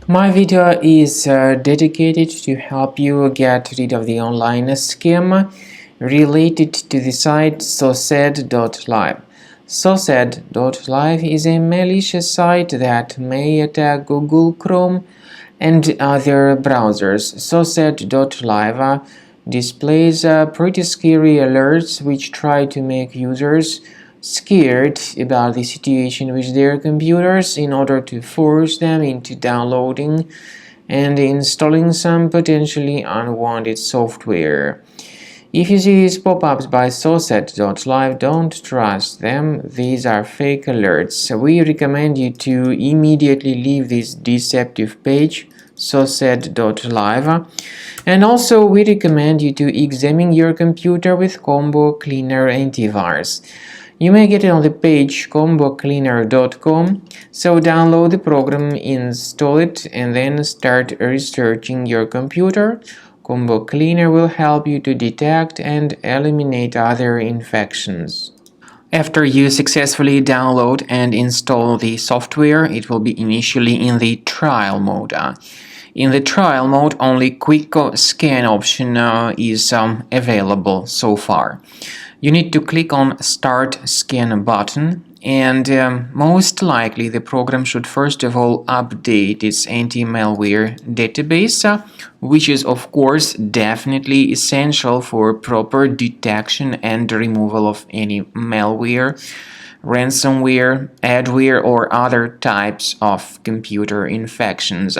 My video is dedicated to help you get rid of the online scam related to the site Sosed.live. Sosed.live is a malicious site that may attack Google Chrome and other browsers. Sosed.live displays pretty scary alerts which try to make users scared about the situation with their computers in order to force them into downloading and installing some potentially unwanted software. If you see these pop-ups by Sosed.live, don't trust them. These are fake alerts. We recommend you to immediately leave this deceptive page, Sosed.live. And also, we recommend you to examine your computer with Combo Cleaner Antivirus. You may get it on the page combocleaner.com, so download the program, install it, and then start researching your computer. Combo Cleaner will help you to detect and eliminate other infections. After you successfully download and install the software, it will be initially in the trial mode. In the trial mode, only quick scan option is available so far. You need to click on Start Scan button, and most likely the program should first of all update its anti-malware database, which is of course definitely essential for proper detection and removal of any malware, ransomware, adware, or other types of computer infections.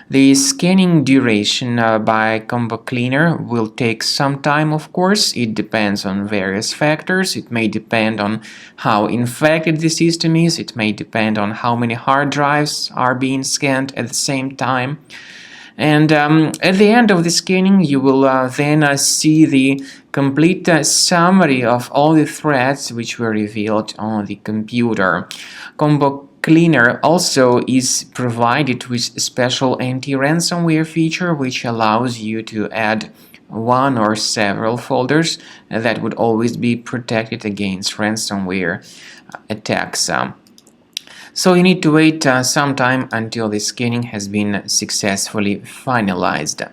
The scanning duration by Combo Cleaner will take some time, of course. It depends on various factors. It may depend on how infected the system is. It may depend on how many hard drives are being scanned at the same time. And at the end of the scanning, you will then see the complete summary of all the threats which were revealed on the computer. Combo Cleaner also is provided with a special anti-ransomware feature which allows you to add one or several folders that would always be protected against ransomware attacks. So you need to wait some time until the scanning has been successfully finalized.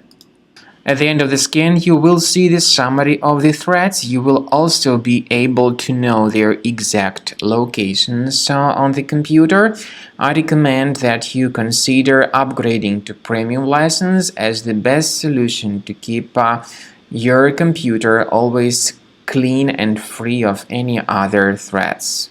At the end of the scan, you will see the summary of the threats. You will also be able to know their exact locations on the computer. I recommend that you consider upgrading to premium license as the best solution to keep your computer always clean and free of any other threats.